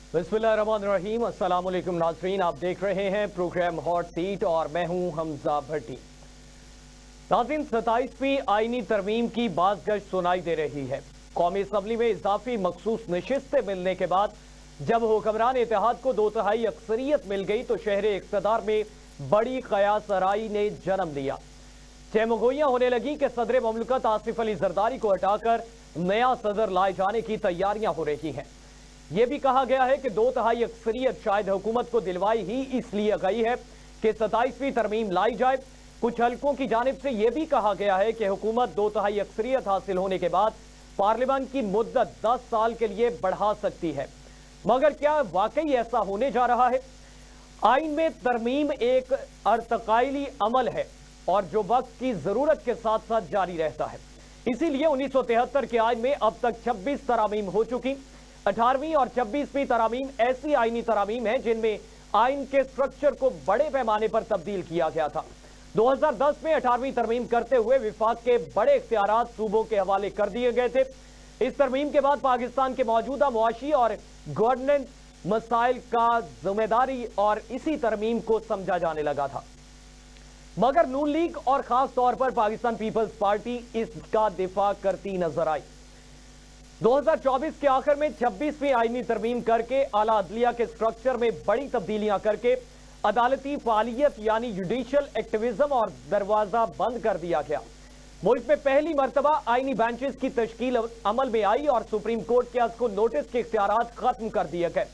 बिस्मिल्लाहिर्रहमानिर्रहीम। अस्सलाम वालेकुम नाज़रीन, आप देख रहे हैं प्रोग्राम हॉट सीट और मैं हूं हमजा भट्टी। नाज़रीन, 27वीं आईनी तरमीम की बाज़गश्त सुनाई दे रही है। कौमी असम्बली में इजाफी मखसूस नशिस्तें मिलने के बाद जब हुक्मरान इत्तेहाद को 2/3 अक्सरियत मिल गई तो शहर इक़्तिदार में बड़ी क़यास आराई ने जन्म लिया। चहमगोइयां होने लगी कि सदर ममलकत आसिफ अली जरदारी को हटाकर नया सदर लाए जाने की तैयारियां हो रही हैं। यह भी कहा गया है कि 2/3 अक्सरियत शायद हुकूमत को दिलवाई ही इसलिए गई है कि 27वीं तरमीम लाई जाए। कुछ हल्कों की जानिब से यह भी कहा गया है कि हुकूमत 2/3 अक्सरियत हासिल होने के बाद पार्लियामेंट की मुद्दत 10 साल के लिए बढ़ा सकती है। मगर क्या वाकई ऐसा होने जा रहा है? आइन में तरमीम एक अर्तकाइली अमल है और जो वक्त की जरूरत के साथ साथ जारी रहता है। इसीलिए 1973 के आइन में अब तक 26 तरामीम हो चुकी। 18वीं और 26वीं तरामीम ऐसी आईनी तरामीम है जिनमें आइन के स्ट्रक्चर को बड़े पैमाने पर तब्दील किया गया था। 2010 में 18वीं तरमीम करते हुए विफाक के बड़े इख्तियारात सूबों के हवाले कर दिए गए थे। इस तरमीम के बाद पाकिस्तान के मौजूदा मुआशी और गवर्नेंस मसाइल का जिम्मेदारी और इसी तरमीम को समझा जाने लगा था। मगर नून लीग और खास तौर पर पाकिस्तान पीपल्स पार्टी इसका दिफा करती नजर आई। 2024 के आखिर में 26वीं आईनी तरमीम करके आला अदलिया के स्ट्रक्चर में बड़ी तब्दीलियां करके अदालती फालियत यानी जुडिशियल एक्टिविज्म और दरवाजा बंद कर दिया गया। मुल्क में पहली मरतबा आईनी बेंचेस की तश्कील अमल में आई और सुप्रीम कोर्ट के को नोटिस के इख्तियारात खत्म कर दिए गए।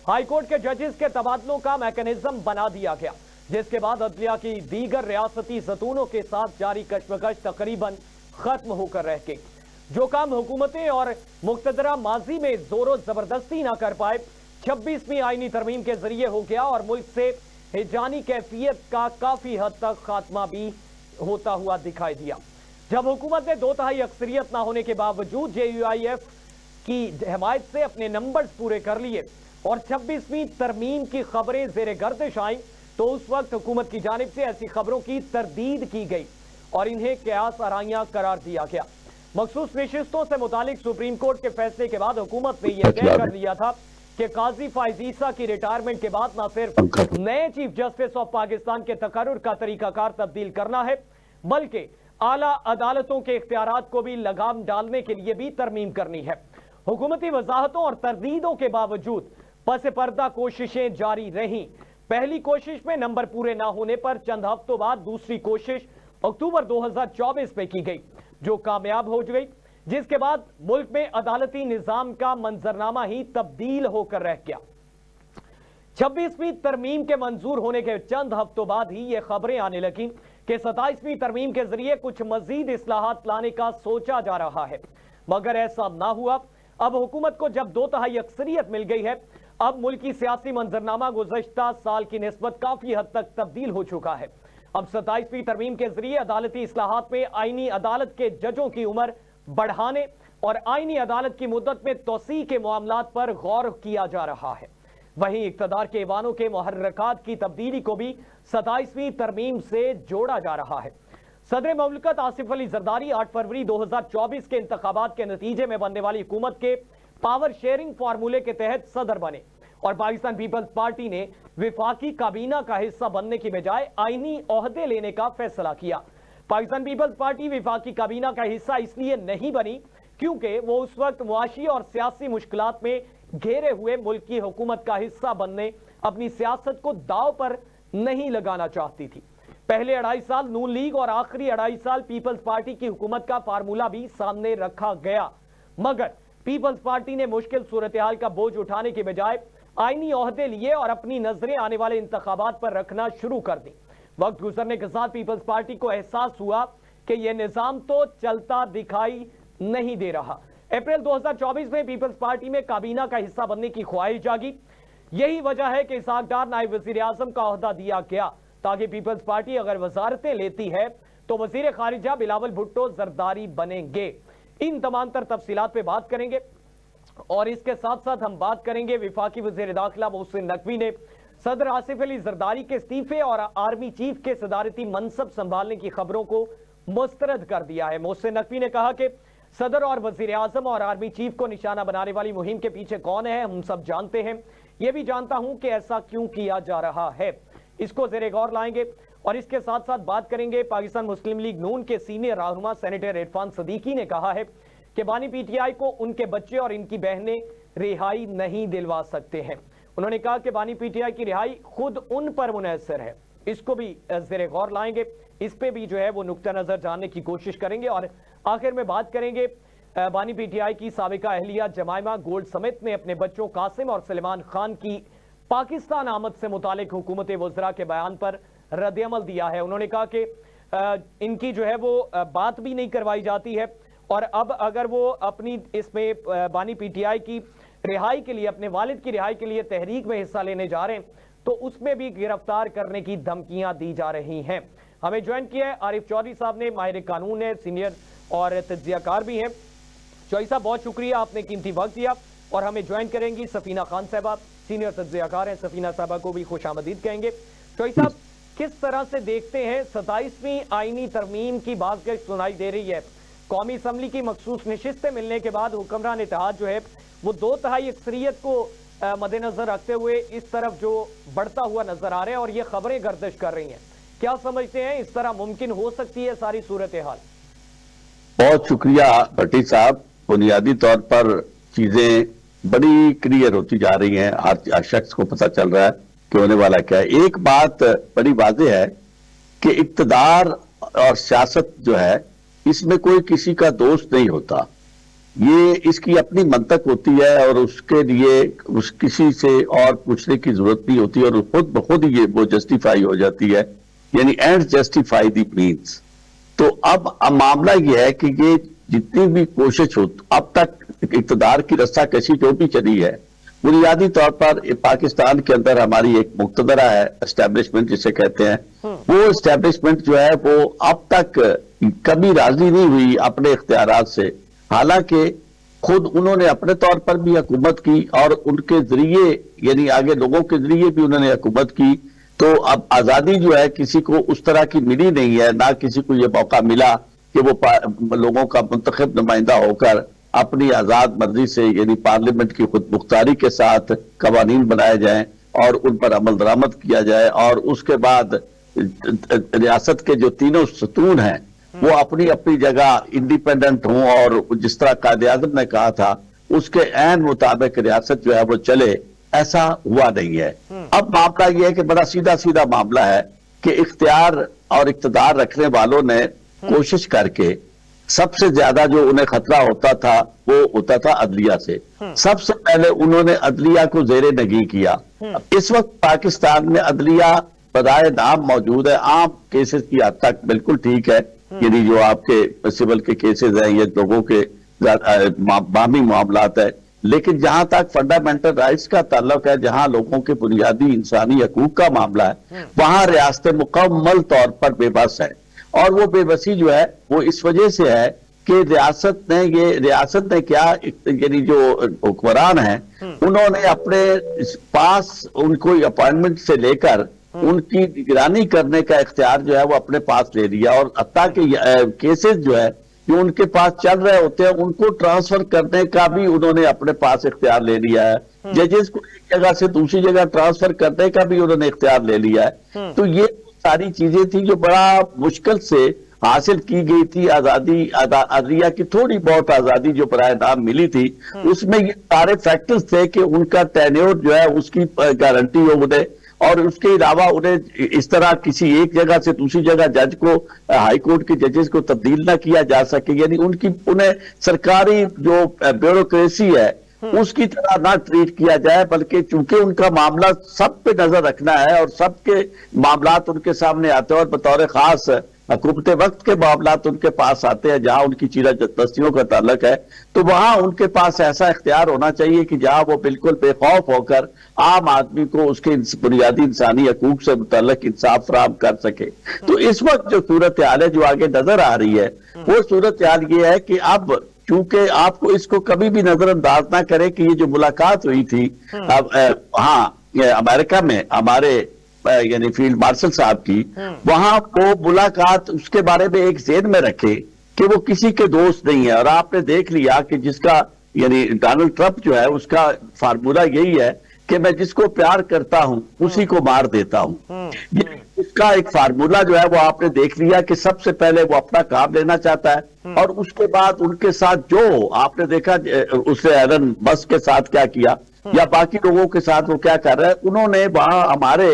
हाई कोर्ट के जजेस के तबादलों का मैकेनिज्म बना दिया गया, जिसके बाद अदलिया की दीगर रियासती सतूनों के साथ जारी कशमकश तकरीबन खत्म होकर रह गई। जो काम हुकूमतें और मुक्तदरा माजी में जोरों जबरदस्ती ना कर पाए, 26वीं आईनी तरमीम के जरिए हो गया और मुल्क से हिजानी कैफियत का काफी हद तक खात्मा भी होता हुआ दिखाई दिया। जब हुकूमत ने 2/3 अक्सरियत ना होने के बावजूद JUIF की हिमायत से अपने नंबर्स पूरे कर लिए और 26वीं तरमीम की खबरें जेर गर्दिश आई तो उस वक्त हुकूमत की जानिब से ऐसी खबरों की तरदीद की गई और इन्हें कयास आराइयां करार दिया गया। मखसूस नशिस्तों से मुतालिक सुप्रीम कोर्ट के फैसले के बाद हुकूमत ने यह तय कर लिया था कि काजी फाइज ईसा की रिटायरमेंट के बाद न सिर्फ नए चीफ जस्टिस ऑफ पाकिस्तान के तकर्रुर का तरीकाकार तब्दील करना है, बल्कि आला अदालतों के इख्तियारात को भी लगाम डालने के लिए भी तरमीम करनी है। हुकूमती वजाहतों और तरदीदों के बावजूद पस पर्दा कोशिशें जारी रहीं। पहली कोशिश में नंबर पूरे ना होने पर चंद हफ्तों बाद दूसरी कोशिश अक्टूबर 2024 में की गई, जो कामयाब हो गई, जिसके बाद मुल्क में अदालती निजाम का मंजरनामा ही तब्दील होकर रह गया। 26वीं तरमीम के मंजूर होने के चंद हफ्तों बाद ही ये खबरें आने लगी कि 27वीं तरमीम के जरिए कुछ मजीद इस्लाहात लाने का सोचा जा रहा है, मगर ऐसा ना हुआ। अब हुकूमत को जब 2/3 अक्सरियत मिल गई है, अब मुल्की सियासी मंजरनामा गुज़श्ता साल की निस्बत काफी हद तक तब्दील हो चुका है। अब 27वीं तरमीम के जरिए अदालती इस्लाहात में आईनी अदालत के जजों की उम्र बढ़ाने और आईनी अदालत की मुद्दत में तोसी के मामलात पर गौर किया जा रहा है। वहीं इक़्तिदार के ऐवानों के मुहर्रकात की तब्दीली को भी 27वीं तरमीम से जोड़ा जा रहा है। सदर ममलकत आसिफ अली जरदारी 8 फरवरी 2024 के इंतखाबात के नतीजे में बनने वाली हुकूमत के पावर शेयरिंग फार्मूले के तहत सदर बने और पाकिस्तान पीपल्स पार्टी ने विफाकी काबीना का हिस्सा बनने की बजाय आईनी ओहदे लेने का फैसला किया। पाकिस्तान पीपल्स पार्टी विफाकी काबीना का हिस्सा इसलिए नहीं बनी क्योंकि वो उस वक्त मुआशी और सियासी मुश्किलात में घेरे हुए मुल्क की हुकूमत का हिस्सा बनने अपनी सियासत को दाव पर नहीं लगाना चाहती थी। पहले 2.5 साल नून लीग और आखिरी 2.5 साल पीपल्स पार्टी की हुकूमत का फार्मूला भी सामने रखा गया, मगर पीपल्स पार्टी ने मुश्किल सूरत हाल का बोझ उठाने के बजाय आईनी ओहदे लिए और अपनी नजरें आने वाले इंतखाबात पर रखना शुरू कर दी। वक्त गुजरने के साथ पीपल्स पार्टी को एहसास हुआ कि यह निजाम तो चलता दिखाई नहीं दे रहा। अप्रैल 2024 में पीपल्स पार्टी में काबीना का हिस्सा बनने की ख्वाहिश जागी। यही वजह है कि इसहाक डार नायब वजीर आजम का ओहदा दिया गया ताकि पीपल्स पार्टी अगर वजारतें लेती है तो वजीर खारिजा बिलावल भुट्टो जरदारी बनेंगे। इन तमाम तर तफसीलात पे बात करेंगे और इसके साथ साथ हम बात करेंगे विफाकी वजीर दाखिला मोहसिन नकवी ने सदर आसिफ अली जरदारी के इस्तीफे और आर्मी चीफ के सदारती मनसब संभालने की खबरों को मुस्तरद कर दिया है। मोहसिन नकवी ने कहा कि सदर और वजीर आजम और आर्मी चीफ को निशाना बनाने वाली मुहिम के पीछे कौन है, हम सब जानते हैं। यह भी जानता हूं कि ऐसा क्यों किया जा रहा है, इसको जेरे गौर लाएंगे। और इसके साथ साथ बात करेंगे, पाकिस्तान मुस्लिम लीग नून के सीनियर रहनुमा सेनेटर इरफान सदीकी ने कहा है कि बानी पीटीआई को उनके बच्चे और इनकी बहनें रिहाई नहीं दिलवा सकते हैं। उन्होंने कहा कि बानी पीटीआई की रिहाई खुद उन पर मुनहसर है, इसको भी जेरे गौर लाएंगे। इस पे भी जो है वो नुक्ता नजर जानने की कोशिश करेंगे। और आखिर में बात करेंगे, बानी पीटीआई की साबिका अहलिया जमाइमा गोल्ड समेत ने अपने बच्चों कासिम और सलमान खान की पाकिस्तान आमद से मुतालिक हुकूमत वज़रा के बयान पर रद्द-ए-अमल दिया है। उन्होंने कहा कि इनकी जो है वो बात भी नहीं करवाई जाती है, और अब अगर वो अपनी इसमें बानी पीटीआई की रिहाई के लिए, अपने वालिद की रिहाई के लिए तहरीक में हिस्सा लेने जा रहे हैं तो उसमें भी गिरफ्तार करने की धमकियां दी जा रही हैं। हमें ज्वाइन किया है आरिफ चौधरी साहब ने, माहिर कानून है, सीनियर और तज्जियाकार भी हैं। चौधरी साहब बहुत शुक्रिया, आपने कीमती वक्त दिया। और हमें ज्वाइन करेंगी सफीना खान साहबा, सीनियर तज्जियाकार हैं। सफीना साहबा को भी खुशामदीद कहेंगे। चौधरी साहब, किस तरह से देखते हैं 27वीं आईनी तरमीम की बाज़गश्त सुनाई दे रही है, कौमी असम्बली की मखसूस नशिस्तें मिलने के बाद हुक्मरान इत्तेहाद जो है वो 2/3 अक्सरियत को मद्देनजर रखते हुए इस तरफ जो बढ़ता हुआ नजर आ रहे हैं और ये खबरें गर्दिश कर रही हैं, क्या समझते हैं इस तरह मुमकिन हो सकती है सारी सूरत हाल? बहुत शुक्रिया भट्टी साहब। बुनियादी तौर पर चीजें बड़ी क्लियर होती जा रही हैं, हर शख्स को पता चल रहा है कि होने वाला क्या है। एक बात बड़ी वाज़ेह है कि इक्तदार और सियासत जो है इसमें कोई किसी का दोस्त नहीं होता, ये इसकी अपनी मंतक होती है और उसके लिए उस किसी से और पूछने की जरूरत नहीं होती और खुद ब खुद ये वो जस्टिफाई हो जाती है, यानी एंड जस्टिफाई द मीन्स। तो अब मामला ये है कि ये जितनी भी कोशिश हो अब तक इक्तदार की रस्साकशी जो भी चली है, बुनियादी तौर पर पाकिस्तान के अंदर हमारी एक मुक्तदरा है, एस्टेब्लिशमेंट जिसे कहते हैं, वो एस्टेब्लिशमेंट जो है वो अब तक कभी राजी नहीं हुई अपने इख्तियारात से। हालांकि खुद उन्होंने अपने तौर पर भी हुकूमत की और उनके जरिए यानी आगे लोगों के जरिए भी उन्होंने हुकूमत की। तो अब आजादी जो है किसी को उस तरह की मिली नहीं है, ना किसी को यह मौका मिला कि वो लोगों का मुंतखब नुमाइंदा होकर अपनी आजाद मर्जी से यानी पार्लियामेंट की खुद मुख्तारी के साथ कवानीन बनाए जाएं और उन पर अमल दरामद किया जाए और उसके बाद रियासत के जो तीनों सतून हैं वो अपनी अपनी जगह इंडिपेंडेंट हों और जिस तरह कायदे आज़म ने कहा था उसके ऐन मुताबिक रियासत जो है वो चले। ऐसा हुआ नहीं है। अब मामला यह है कि बड़ा सीधा सीधा मामला है कि इख्तियार और इख्तिदार रखने वालों ने कोशिश करके सबसे ज्यादा जो उन्हें खतरा होता था वो होता था अदलिया से। सबसे पहले उन्होंने अदलिया को जेरे नगी किया। इस वक्त पाकिस्तान में अदलिया बराए नाम मौजूद है, आम केसेस की हद तक बिल्कुल ठीक है, यानी जो आपके सिविल के केसेस हैं ये लोगों के बामी मामलात है, लेकिन जहां तक फंडामेंटल राइट्स का ताल्लुक है, जहां लोगों के बुनियादी इंसानी हकूक का मामला है, वहां रियासतें मुकम्मल तौर पर बेबस है। और वो बेबसी जो है वो इस वजह से है कि रियासत ने क्या यानी जो हुक्मरान हैं उन्होंने अपने पास उनको अपॉइंटमेंट से लेकर उनकी निगरानी करने का इख्तियार जो है वो अपने पास ले लिया और हत्ता के केसेस जो है जो उनके पास चल रहे होते हैं उनको ट्रांसफर करने का भी उन्होंने अपने पास इख्तियार ले लिया है। जजेस को एक जगह से दूसरी जगह ट्रांसफर करने का भी उन्होंने इख्तियार ले लिया है। तो ये सारी चीजें थी जो बड़ा मुश्किल से हासिल की गई थी। आजादी अदलिया की थोड़ी बहुत आजादी जो बराए नाम मिली थी उसमें ये सारे फैक्टर्स थे कि उनका टेन्योर जो है उसकी गारंटी हो उन्हें, और उसके अलावा उन्हें इस तरह किसी एक जगह से दूसरी जगह जज को हाई कोर्ट के जजेस को तब्दील ना किया जा सके, यानी उन्हें सरकारी जो ब्यूरोक्रेसी है उसकी तरह ना ट्रीट किया जाए, बल्कि चूंकि उनका मामला सब पे नजर रखना है और सबके मामलात उनके सामने आते हैं और बतौर खास हुकूमत वक्त के मामलात उनके पास आते हैं जहां उनकी चीरा-दस्तियों का ताल्लुक है, तो वहां उनके पास ऐसा इख्तियार होना चाहिए कि जहां वो बिल्कुल बेखौफ होकर आम आदमी को उसके बुनियादी इंसानी हकूक से मुतल्लिक इंसाफ फराहम कर सके। तो इस वक्त जो सूरत हाल है जो आगे नजर आ रही है वो सूरत हाल ये है कि अब चूंकि आपको इसको कभी भी नजरअंदाज ना करे कि ये जो मुलाकात हुई थी अब अमेरिका में हमारे यानी फील्ड मार्शल साहब की, वहां वो मुलाकात उसके बारे में एक जेन में रखे कि वो किसी के दोस्त नहीं है। और आपने देख लिया कि जिसका यानी डोनाल्ड ट्रंप जो है उसका फार्मूला यही है कि मैं जिसको प्यार करता हूं उसी को मार देता हूं। ये उसका एक फार्मूला जो है वो आपने देख लिया कि सबसे पहले वो अपना काम लेना चाहता है और उसके बाद उनके साथ जो आपने देखा उसने एलन मस्क के साथ क्या किया या बाकी लोगों के साथ वो क्या कर रहे हैं। उन्होंने वहां हमारे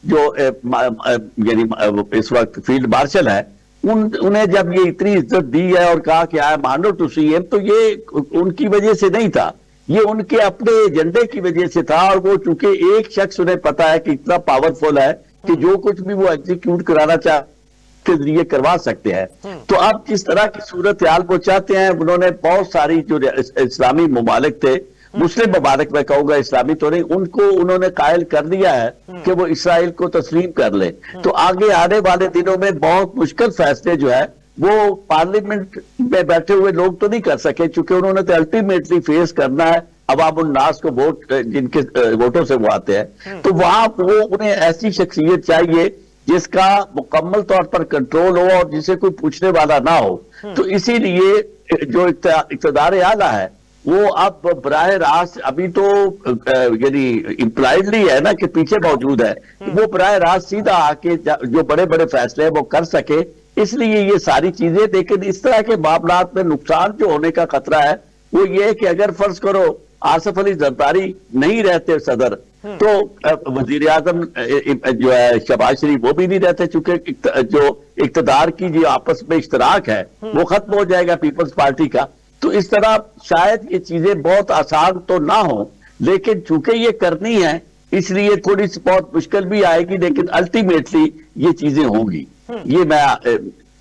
जो यानी इस वक्त फील्ड मार्शल है उन्हें जब ये इतनी इज्जत दी है और कहा कि I am honoured to see him, तो ये उनकी वजह से नहीं था, ये उनके अपने एजेंडे की वजह से था। और वो चूंकि एक शख्स उन्हें पता है कि इतना पावरफुल है कि जो कुछ भी वो एग्जीक्यूट कराना चाहते के जरिए करवा सकते हैं। तो अब जिस तरह की सूरत हाल वो चाहते हैं, उन्होंने बहुत सारी जो इस्लामी ममालिक थे, मुस्लिम ममालिक मैं कहूंगा, इस्लामी तो नहीं, उनको उन्होंने कायल कर दिया है कि वो इसराइल को तस्लीम कर ले। तो आगे आने वाले दिनों में बहुत मुश्किल फैसले जो है वो पार्लियामेंट में बैठे हुए लोग तो नहीं कर सके, क्योंकि उन्होंने तो अल्टीमेटली फेस करना है अवाम उन्नास को, वोट जिनके वोटों से वो आते हैं। तो वहां वो उन्हें ऐसी शख्सियत चाहिए जिसका मुकम्मल तौर पर कंट्रोल हो और जिसे कोई पूछने वाला ना हो। तो इसीलिए जो इक़्तिदार आला है वो अब बराह रास्त, अभी तो यानी इम्प्लाइडली है ना कि पीछे मौजूद है, वो बराह रास्त सीधा आके जो बड़े बड़े फैसले हैं वो कर सके, इसलिए ये सारी चीजें। लेकिन इस तरह के मामलात में नुकसान जो होने का खतरा है वो ये है कि अगर फर्ज करो आसिफ अली जरदारी नहीं रहते सदर, तो वजीर आजम जो है शहबाज शरीफ वो भी नहीं रहते, चूंकि जो इक़्तिदार की जो आपस में इश्तराक है वो खत्म हो जाएगा पीपल्स पार्टी का। तो इस तरह शायद ये चीजें बहुत आसान तो ना हो, लेकिन चूंकि ये करनी है इसलिए थोड़ी सी बहुत मुश्किल भी आएगी, लेकिन अल्टीमेटली ये चीजें होंगी। ये मैं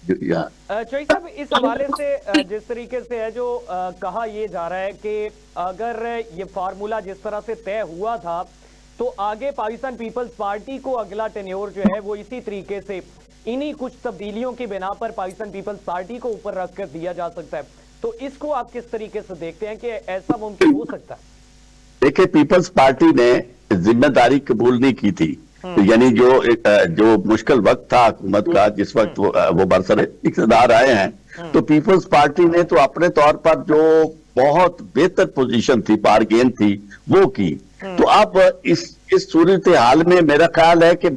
चौधरी साहब, इस हवाले से जिस तरीके से है जो कहा यह जा रहा है कि अगर ये फार्मूला जिस तरह से तय हुआ था तो आगे पाकिस्तान पीपल्स पार्टी को अगला टेन्योर जो है वो इसी तरीके से इन्हीं कुछ तब्दीलियों की बिना पर पाकिस्तान पीपल्स पार्टी को ऊपर रखकर दिया जा सकता है। तो इसको आप किस तरीके से देखते हैं कि ऐसा मुमकिन हो सकता है? देखिए, पीपल्स पार्टी ने जिम्मेदारी कबूल नहीं की थी, यानी जो मुश्किल वक्त था हुकूमत का, जिस वक्त वो बरसर इक़्तिदार आए हैं, तो पीपल्स पार्टी ने तो अपने तौर पर जो बहुत बेहतर पोजीशन थी, बारगेन थी, वो की। तो अब इस सूरत हाल में मेरा ख्याल है कि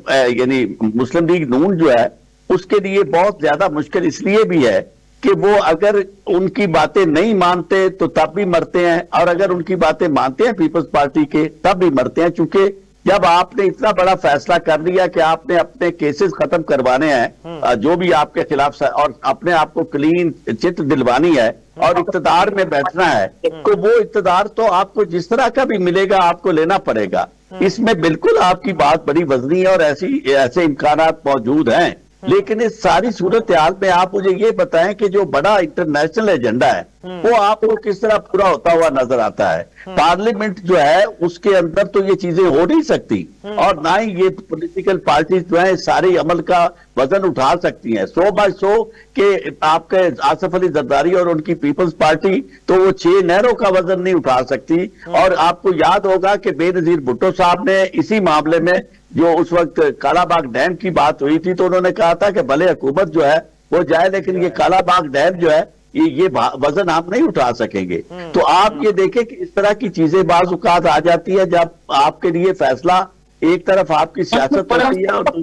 यानी मुस्लिम लीग नून जो है उसके लिए बहुत ज्यादा मुश्किल इसलिए भी है कि वो अगर उनकी बातें नहीं मानते तो तब भी मरते हैं, और अगर उनकी बातें मानते हैं पीपल्स पार्टी के तब भी मरते हैं। क्योंकि जब आपने इतना बड़ा फैसला कर लिया कि आपने अपने केसेस खत्म करवाने हैं जो भी आपके खिलाफ, और अपने आप को क्लीन चिट दिलवानी है और इक़्तिदार में बैठना है, तो वो इक़्तिदार तो आपको जिस तरह का भी मिलेगा आपको लेना पड़ेगा। इसमें बिल्कुल आपकी बात बड़ी वजनी है और ऐसे इम्कानात मौजूद हैं। लेकिन इस सारी सूरत हाल में आप मुझे ये बताएं कि जो बड़ा इंटरनेशनल एजेंडा है वो आपको किस तरह पूरा होता हुआ नजर आता है? पार्लियामेंट जो है उसके अंदर तो ये चीजें हो नहीं सकती, और ना ही ये पॉलिटिकल पार्टीज जो है सारी अमल का वजन उठा सकती हैं। 100/100 के आपके आसिफ अली जरदारी और उनकी पीपल्स पार्टी तो वो 6 नहरों का वजन नहीं उठा सकती। और आपको याद होगा कि बेनजीर भुट्टो साहब ने इसी मामले में जो उस वक्त कालाबाग डैम की बात हुई थी, तो उन्होंने कहा था कि भले हुकूमत जो है वो जाए, लेकिन ये कालाबाग डैम जो है ये वजन आप नहीं उठा सकेंगे। तो आप ये देखें कि इस तरह की चीजें बाज़ औक़ात आ जाती है जब आपके लिए फैसला एक तरफ आपकी सियासत होती है और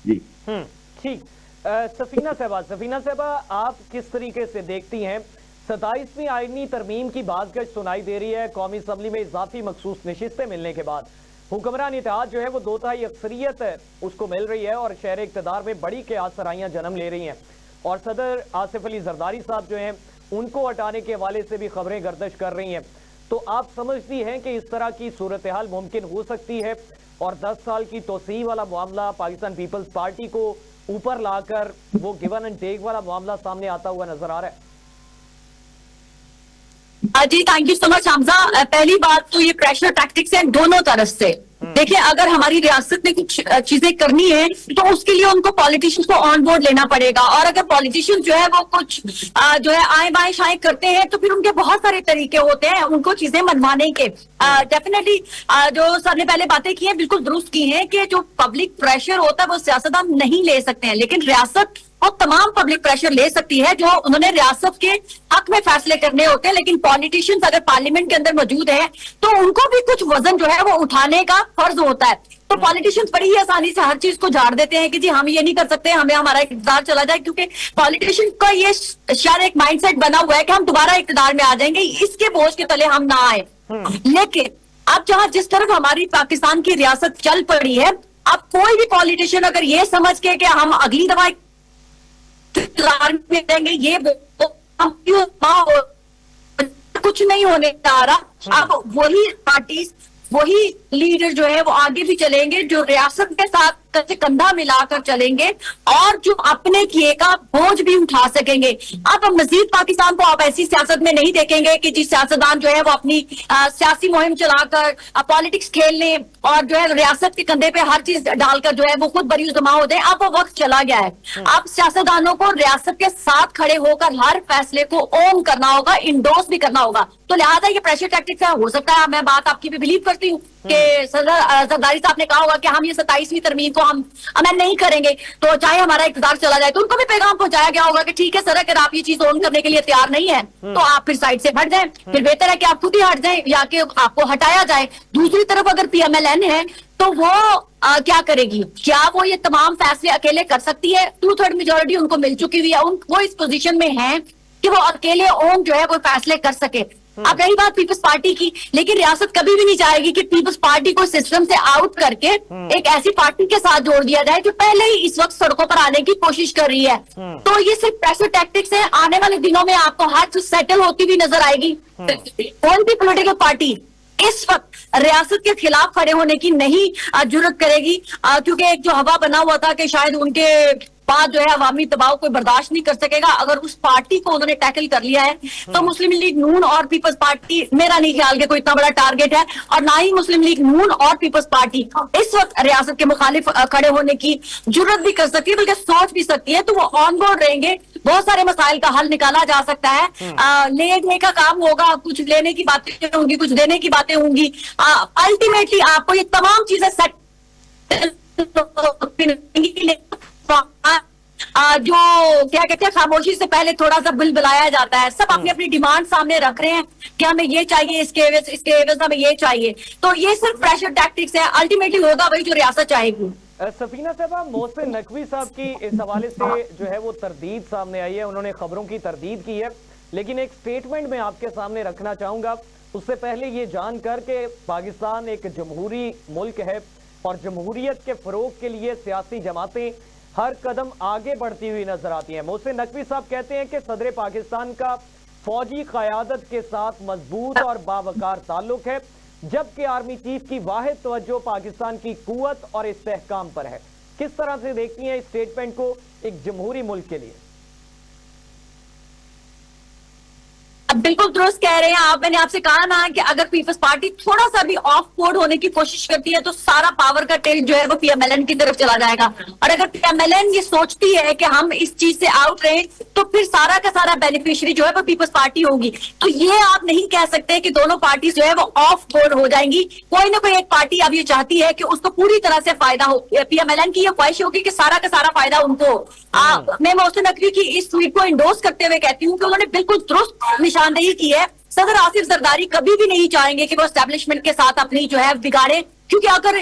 जी ठीक। सफीना साहबा, आप किस तरीके से देखती हैं 27वीं आईनी तरमीम की बाज़गश सुनाई दे रही है कौमी असम्बली में इजाफी मखसूस नशिस्तें मिलने के बाद? हुक्मरान इत्तेहाद जो है वो 2/3 अक्सरियत उसको मिल रही है और शहर इक़्तिदार में बड़ी क़यास-सराइयां जन्म ले रही हैं, और सदर आसिफ अली जरदारी साहब जो हैं उनको हटाने के हवाले से भी खबरें गर्दिश कर रही हैं। तो आप समझती हैं कि इस तरह की सूरत हाल मुमकिन हो सकती है और 10 साल की तोसी वाला मामला पाकिस्तान पीपल्स पार्टी को ऊपर लाकर वो गिवन एंड टेक वाला मामला सामने आता हुआ नजर आ रहा है? जी thank you so much Hamza. पहली बात तो ये प्रेशर टैक्टिक्स हैं दोनों तरफ से। देखिए, अगर हमारी रियासत में कुछ चीजें करनी है तो उसके लिए उनको पॉलिटिशियंस को ऑन बोर्ड लेना पड़ेगा, और अगर पॉलिटिशियंस जो है वो कुछ जो है आए बाएं शाएं करते हैं तो फिर उनके बहुत सारे तरीके होते हैं उनको चीजें मनवाने के। डेफिनेटली जो सर ने पहले बातें की हैं बिल्कुल दुरुस्त की हैं कि जो पब्लिक प्रेशर होता है वो सियासतदान नहीं ले सकते हैं, लेकिन रियासत वो तमाम पब्लिक प्रेशर ले सकती है जो उन्होंने रियासत के हक में फैसले करने होते हैं, लेकिन पॉलिटिशियंस अगर पार्लियामेंट के अंदर मौजूद हैं तो उनको भी कुछ वजन जो है वो उठाने का फर्ज होता है। तो पॉलिटिशियंस बड़ी ही आसानी से हर चीज को झाड़ देते हैं कि जी हम ये नहीं कर सकते, हमें हमारा इक़्तिदार चला जाए, क्योंकि पॉलिटिशियन का ये शायद एक माइंडसेट बना हुआ है कि हम दोबारा इक़्तिदार में आ जाएंगे, इसके बोझ के तले हम ना आए। लेकिन अब जहां जिस तरफ हमारी पाकिस्तान की रियासत चल पड़ी है, अब कोई भी पॉलिटिशियन अगर ये समझ के कि हम अगली दफा में देंगे, ये हम कुछ नहीं होने जा रहा। अब वही पार्टी, वही लीडर जो है वो आगे भी चलेंगे, जो रियासत के साथ कंधा मिलाकर चलेंगे और जो अपने किए का बोझ भी उठा सकेंगे। अब मजीद पाकिस्तान को आप ऐसी सियासत में नहीं देखेंगे कि जिस सियासतदान जो है वो अपनी सियासी मुहिम चलाकर पॉलिटिक्स खेल लें और जो है रियासत के कंधे पे हर चीज डालकर जो है वो खुद बरी जमा हो जाए। अब वो वक्त चला गया है। अब सियासतदानों को रियासत के साथ खड़े होकर हर फैसले को ओन करना होगा, इंडोर्स भी करना होगा। तो लिहाजा ये प्रेशर टैक्टिक्स हो सकता है, मैं बात आपकी भी बिलीव करती हूँ कि जरदारी साहब ने कहा होगा कि हम ये 27वीं तरमीम को हम अमेंड नहीं करेंगे, तो चाहे हमारा इक़्तिदार चला जाए। तो उनको भी पैगाम पहुंचाया गया होगा कि ठीक है सर, अगर आप ये चीज ओन करने के लिए तैयार नहीं है तो आप फिर साइड से हट जाएं, फिर बेहतर है कि आप खुद ही हट जाएं या कि आपको हटाया जाए। दूसरी तरफ अगर PMLN है तो वो क्या करेगी? क्या वो ये तमाम फैसले अकेले कर सकती है? 2/3 मेजोरिटी उनको मिल चुकी हुई है, वो इस पोजीशन में है कि वो अकेले ओन जो है वो फैसले कर सके। अब रही बात पीपल्स पार्टी की, लेकिन रियासत कभी भी नहीं चाहेगी कि पीपल्स पार्टी को सिस्टम से आउट करके एक ऐसी पार्टी के साथ जोड़ दिया जाए जो पहले ही इस वक्त सड़कों पर आने की कोशिश कर रही है। तो ये सिर्फ प्रेशर टैक्टिक्स है। आने वाले दिनों में आपको हर चीज सेटल होती हुई नजर आएगी। कोई भी पॉलिटिकल पार्टी इस वक्त रियासत के खिलाफ खड़े होने की नहीं जुर्रत करेगी, क्योंकि एक जो हवा बना हुआ था कि शायद उनके बाद जो है अवामी दबाव कोई बर्दाश्त नहीं कर सकेगा। अगर उस पार्टी को उन्होंने टैकल कर लिया है तो मुस्लिम लीग नून और पीपल्स पार्टी, मेरा नहीं ख्याल कि कोई इतना बड़ा टारगेट है, और ना ही मुस्लिम लीग नून और पीपल्स पार्टी इस वक्त रियासत के मुखालिफ खड़े होने की जुर्रत भी कर सकती है, बल्कि सोच भी सकती है। तो वो ऑन बोर्ड रहेंगे, बहुत सारे मसाइल का हल निकाला जा सकता है। लेने का काम होगा, कुछ लेने की बातें होंगी, कुछ देने की बातें होंगी। अल्टीमेटली आपको ये तमाम चीजें सेट जो क्या कहते हैं, खामोशी से पहले थोड़ा सा बिल बुलाया जाता है। सब अपनी अपनी डिमांड सामने रख रहे हैं कि हमें ये चाहिए, इसके एवज हमें ये चाहिए। तो ये सिर्फ प्रेशर टैक्टिक्स है, अल्टीमेटली होगा वही जो रियासत चाहेगी। सफीना साहबा, मोहसिन नकवी साहब की इस हवाले से जो है वो तरदीद सामने आई है, उन्होंने खबरों की तरदीद की है, लेकिन एक स्टेटमेंट में आपके सामने रखना चाहूंगा। उससे पहले ये जानकर के पाकिस्तान एक जमहूरी मुल्क है और जमहूरियत के फरोग के लिए सियासी जमातें हर कदम आगे बढ़ती हुई नजर आती हैं। मोहसिन नकवी साहब कहते हैं कि सदर पाकिस्तान का फौजी क़यादत के साथ मजबूत और बावकार ताल्लुक है, जबकि आर्मी चीफ की वाहिद तवज्जो पाकिस्तान की कुव्वत और इस्तेहकाम पर है। किस तरह से देखती हैं इस स्टेटमेंट को एक जमहूरी मुल्क के लिए? अब बिल्कुल दुरुस्त कह रहे हैं आप। मैंने आपसे कहा ना कि अगर पीपल्स पार्टी थोड़ा सा भी ऑफ बोर्ड होने की कोशिश करती है तो सारा पावर का टिल्ट जो है वो PMLN की तरफ चला जाएगा। और अगर PMLN ये सोचती है कि हम इस चीज से आउट रहे तो फिर सारा का सारा बेनिफिशियरी जो है वो पीपल्स पार्टी होगी। तो ये आप नहीं कह सकते कि दोनों पार्टी जो है वो ऑफ बोर्ड हो जाएंगी। कोई ना कोई एक पार्टी अब ये चाहती है कि उसको पूरी तरह से फायदा हो। PMLN की ये ख्वाहिश होगी कि सारा का सारा फायदा उनको। मैं मोहसिन नकवी की इस ट्वीट को इंडोर्स करते हुए कहती हूँ कि उन्होंने बिल्कुल दुरुस्त निशानदेही की है। सदर आसिफ जरदारी कभी भी नहीं चाहेंगे कि वो एस्टेब्लिशमेंट के साथ अपनी जो है बिगाड़े, क्योंकि अगर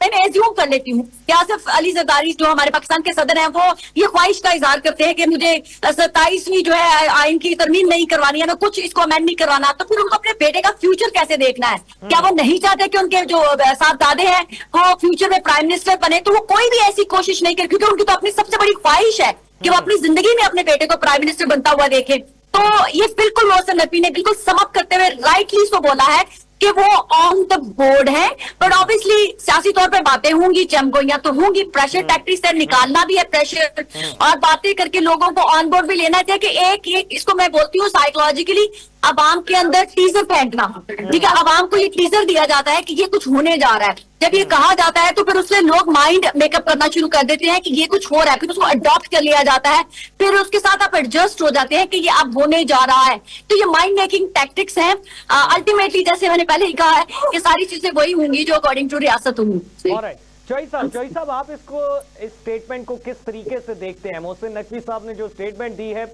मैं एज्यूम कर लेती हूँ कि आसिफ अली जरदारी जो हमारे पाकिस्तान के सदर हैं वो ये ख्वाहिश का इजहार करते हैं कि मुझे 27वीं जो है आइन की तरमीम नहीं करवानी है, मैं कुछ इसको अमेंड नहीं करवाना, तो फिर उनको अपने बेटे का फ्यूचर कैसे देखना है? क्या वो नहीं चाहते कि उनके जो साहबजादे हैं वो फ्यूचर में प्राइम मिनिस्टर बने? तो वो कोई भी ऐसी कोशिश नहीं करे, क्योंकि उनकी तो अपनी सबसे बड़ी ख्वाहिश है कि वो अपनी जिंदगी में अपने बेटे को प्राइम मिनिस्टर बनता हुआ देखे। तो ये बिल्कुल मोहसिन नकवी ने बिल्कुल समअप करते हुए राइटली सो बोला है कि वो ऑन द बोर्ड है, बट ऑब्वियसली सियासी तौर पे बातें होंगी, चमगोइयां तो होंगी, प्रेशर टैक्टिक्स से निकालना भी है प्रेशर, और बातें करके लोगों को ऑन बोर्ड भी लेना चाहिए कि एक इसको मैं बोलती हूँ साइकोलॉजिकली अवाम के अंदर टीजर फेंकना। ठीक है, अवाम को ये टीजर दिया जाता है कि ये कुछ होने जा रहा है। जब ये कहा जाता है तो फिर उससे लोग माइंड मेकअप करना शुरू कर देते हैं कि ये कुछ हो रहा है, फिर उसको अडॉप्ट कर लिया जाता है, फिर उसके साथ आप एडजस्ट हो जाते हैं कि ये अब होने जा रहा है। तो ये माइंड मेकिंग टैक्टिक्स हैं। अल्टीमेटली जैसे मैंने पहले ही कहा है कि सारी चीजें वही होंगी जो अकॉर्डिंग टू रियासत होंगी। चौई साहब आप इसको, इस स्टेटमेंट को किस तरीके से देखते हैं? मोहसिन नकवी साहब ने जो स्टेटमेंट दी है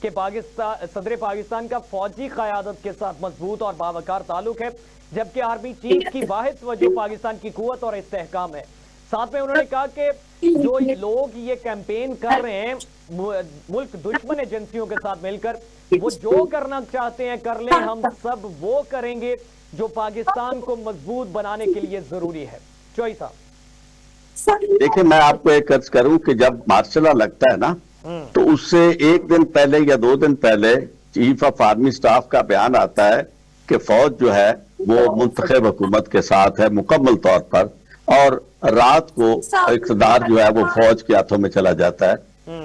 कि सदर पाकिस्तान का फौजी क़यादत के साथ मजबूत और बावकार ताल्लुक है, जबकि आर्मी चीफ की वाहिद वजह पाकिस्तान की कुव्वत और इस्तेहकाम है। साथ में उन्होंने कहा कि जो लोग ये कैंपेन कर रहे हैं मुल्क दुश्मन एजेंसियों के साथ मिलकर, वो जो करना चाहते हैं कर लें, हम सब वो करेंगे जो पाकिस्तान को मजबूत बनाने के लिए जरूरी है। चौई साहब देखिए, मैं आपको एक अर्ज करूं कि जब मार्शल लॉ लगता है ना, तो उससे एक दिन पहले या 2 दिन पहले चीफ ऑफ आर्मी स्टाफ का बयान आता है कि फौज जो है वो मुंतखब हुकूमत के साथ है मुकम्मल तौर पर, और रात को इक़्तिदार जो है वो फौज के हाथों में चला जाता है।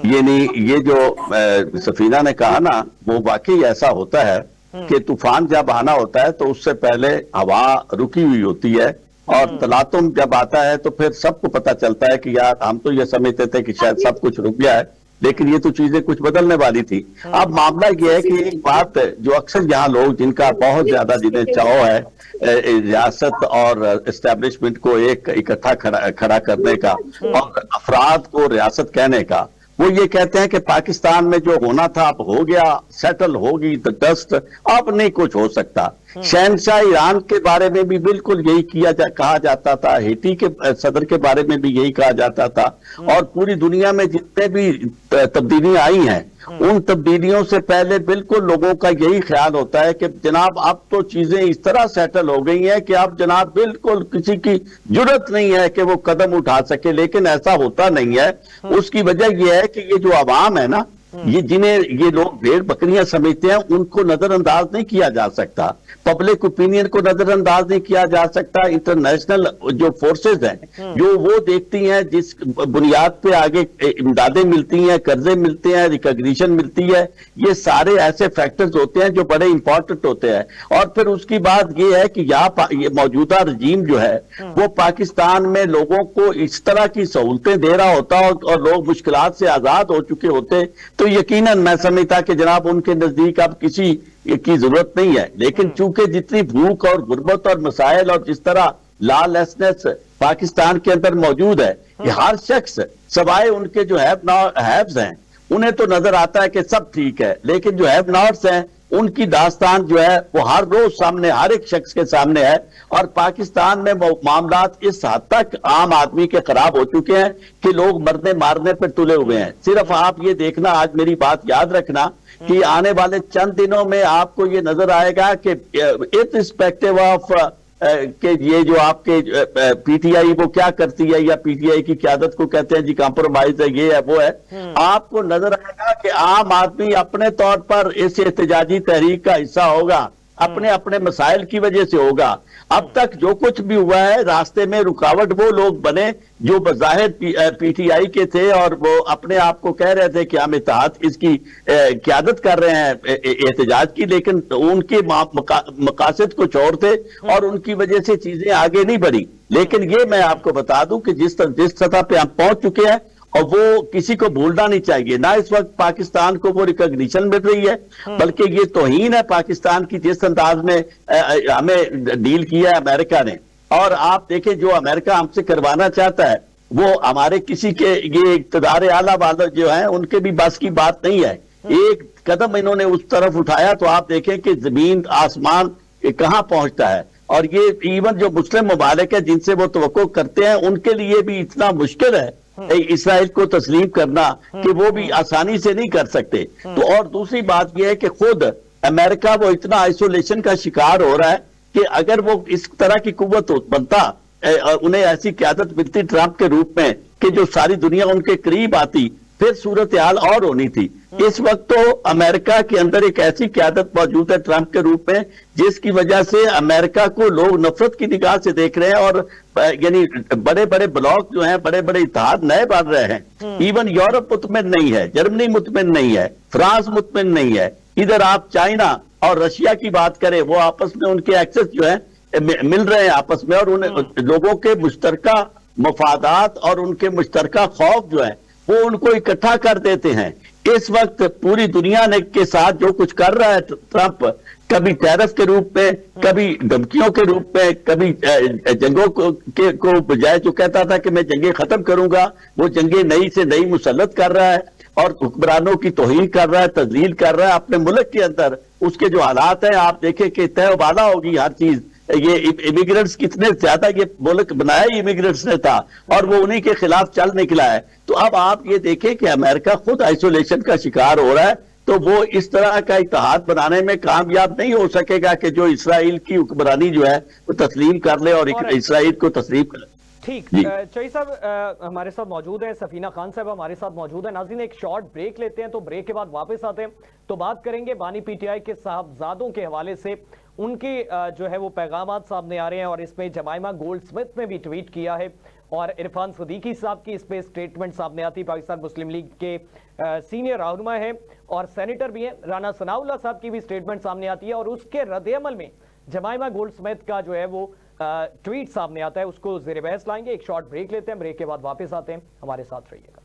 ये नहीं, ये जो सफीना ने कहा ना, वो वाकई ऐसा होता है कि तूफान जब आना होता है तो उससे पहले हवा रुकी हुई होती है, और तलातुम जब आता है तो फिर सबको पता चलता है कि यार हम तो ये समझते थे कि शायद सब कुछ रुक गया है, लेकिन ये तो चीजें कुछ बदलने वाली थी। अब मामला ये है कि एक बात जो अक्सर यहाँ लोग जिनका बहुत ज्यादा जिन्हें चाव है रियासत और एस्टेब्लिशमेंट को एक इकट्ठा खड़ा करने का और अफराद को रियासत कहने का, वो ये कहते हैं कि पाकिस्तान में जो होना था अब हो गया, सेटल होगी द डस्ट, अब नहीं कुछ हो सकता। शहनशाह ईरान के बारे में भी बिल्कुल यही कहा जाता था, हेटी के सदर के बारे में भी यही कहा जाता था, और पूरी दुनिया में जितने भी तब्दीलियां आई हैं उन तब्दीलियों से पहले बिल्कुल लोगों का यही ख्याल होता है कि जनाब अब तो चीजें इस तरह सेटल हो गई हैं कि अब जनाब बिल्कुल किसी की जरूरत नहीं है कि वो कदम उठा सके, लेकिन ऐसा होता नहीं है। उसकी वजह यह है कि ये जो अवाम है ना, ये जिन्हें ये लोग भेड़ बकरियां समझते हैं, उनको नजरअंदाज नहीं किया जा सकता, पब्लिक ओपिनियन को नजरअंदाज नहीं किया जा सकता। इंटरनेशनल जो फोर्सेज हैं जो वो देखती हैं, जिस बुनियाद पे आगे इमदादें मिलती हैं, कर्जे मिलते हैं, रिकॉग्निशन मिलती है, ये सारे ऐसे फैक्टर्स होते हैं जो बड़े इंपॉर्टेंट होते हैं। और फिर उसकी बात ये है कि ये मौजूदा रजीम जो है वो पाकिस्तान में लोगों को इस तरह की सहूलतें दे रहा होता और लोग मुश्किलात से आजाद हो चुके होते, तो यकीनन मैं समझता कि जनाब उनके नजदीक अब किसी की जरूरत नहीं है। लेकिन चूंकि जितनी भूख और गुर्बत और मसाइल और जिस तरह लॉलेसनेस पाकिस्तान के अंदर मौजूद है, कि हर शख्स सवाए उनके जो हैव्स हैं उन्हें तो नजर आता है कि सब ठीक है, लेकिन जो हैव नॉट्स हैं उनकी दास्तान जो है वो हर रोज सामने, हर एक शख्स के सामने है। और पाकिस्तान में मामलात इस हद तक आम आदमी के खराब हो चुके हैं कि लोग मरने मारने पर तुले हुए हैं। सिर्फ आप ये देखना, आज मेरी बात याद रखना कि आने वाले चंद दिनों में आपको ये नजर आएगा कि इर्रिस्पेक्टिव ऑफ कि ये जो आपके पीटीआई वो क्या करती है, या पीटीआई की क़यादत को कहते हैं जी कॉम्प्रोमाइज है, ये है वो है, आपको नजर आएगा कि आम आदमी अपने तौर पर इस एहतजाजी तहरीक का हिस्सा होगा, अपने अपने मसाइल की वजह से होगा। अब तक जो कुछ भी हुआ है, रास्ते में रुकावट वो लोग बने जो बज़ाहिर पीटीआई के थे और वो अपने आप को कह रहे थे कि हम इत्तेहाद इसकी क़यादत कर रहे हैं एहतजाज की, लेकिन उनके मकासद कुछ और थे और उनकी वजह से चीजें आगे नहीं बढ़ी। लेकिन ये मैं आपको बता दूं कि जिस सतह पे हम पहुंच चुके हैं, और वो किसी को भूलना नहीं चाहिए ना, इस वक्त पाकिस्तान को वो रिकॉग्निशन मिल रही है, बल्कि ये तौहीन है पाकिस्तान की जिस अंदाज में हमें डील किया है अमेरिका ने। और आप देखें जो अमेरिका हमसे करवाना चाहता है वो हमारे किसी के ये इक़्तिदार आला वाले जो है उनके भी बस की बात नहीं है। एक कदम इन्होंने उस तरफ उठाया तो आप देखें कि जमीन आसमान कहां पहुंचता है। और ये इवन जो मुस्लिम ममालिक है जिनसे वो तवक्को करते हैं, उनके लिए भी इतना मुश्किल है इसराइल को तस्लीम करना कि वो भी आसानी से नहीं कर सकते। तो और दूसरी बात यह है कि खुद अमेरिका वो इतना आइसोलेशन का शिकार हो रहा है कि अगर वो इस तरह की कुव्वत बनता, उन्हें ऐसी क़यादत मिलती ट्रंप के रूप में कि जो सारी दुनिया उनके करीब आती, फिर सूरत हाल और होनी थी। इस वक्त तो अमेरिका के अंदर एक ऐसी क़यादत मौजूद है ट्रंप के रूप में जिसकी वजह से अमेरिका को लोग नफरत की निगाह से देख रहे हैं, और यानी बड़े बड़े ब्लॉक जो हैं, बड़े बड़े इत्तेहाद नए बन रहे हैं। इवन यूरोप मुतमिन नहीं है, जर्मनी मुतमिन नहीं है, फ्रांस मुतमिन नहीं है। इधर आप चाइना और रशिया की बात करें, वो आपस में उनके एक्सेस जो है मिल रहे हैं आपस में, और उन लोगों के मुश्तरका मफादात और उनके मुश्तरका खौफ जो है वो उनको इकट्ठा कर देते हैं। इस वक्त पूरी दुनिया ने के साथ जो कुछ कर रहा है ट्रंप, कभी टैरिफ के रूप में, कभी धमकियों के रूप में, कभी जंगों को बजाय जो कहता था कि मैं जंगें खत्म करूंगा, वो जंगें नई से नई मुसल्लत कर रहा है और हुक्मरानों की तौहीन कर रहा है, तजलील कर रहा है अपने मुल्क के अंदर। उसके जो हालात हैं आप देखें कि तय वाला होगी हर चीज। ये इमिग्रेंट्स कितने ज्यादा ये मुल्क बनाया इमिग्रेंट्स ने था और वो उन्हीं के खिलाफ चल निकला है। तो अब आप ये देखें कि अमेरिका खुद आइसोलेशन का शिकार हो रहा है, तो वो इस तरह का इत्तेहाद बनाने में कामयाब नहीं हो सकेगा कि जो इसराइल की हुक्मरानी जो है वो तस्लीम कर ले और इसराइल को तस्लीम कर ले। ठीक, चई साहब हमारे साथ मौजूद है, सफीना खान साहब हमारे साथ मौजूद है। नाज़रीन एक शॉर्ट ब्रेक लेते हैं, तो ब्रेक के बाद वापस आते हैं तो बात करेंगे बानी पीटीआई के साहबजादों के हवाले से। उनके जो है वो पैगाम सामने आ रहे हैं और इसमें जमाइमा गोल्डस्मिथ ने भी ट्वीट किया है और इरफान सदीकी साहब की इस पे स्टेटमेंट सामने आती है। पाकिस्तान मुस्लिम लीग के सीनियर रहनुमा है और सेनेटर भी हैं, राना सनाउल्लाह साहब की भी स्टेटमेंट सामने आती है और उसके रद्द-ए-अमल में जमाइमा गोल्डस्मिथ का जो है वो ट्वीट सामने आता है, उसको ज़ेर बहस लाएंगे। एक शॉर्ट ब्रेक लेते हैं, ब्रेक के बाद वापस आते हैं, हमारे साथ रहिए।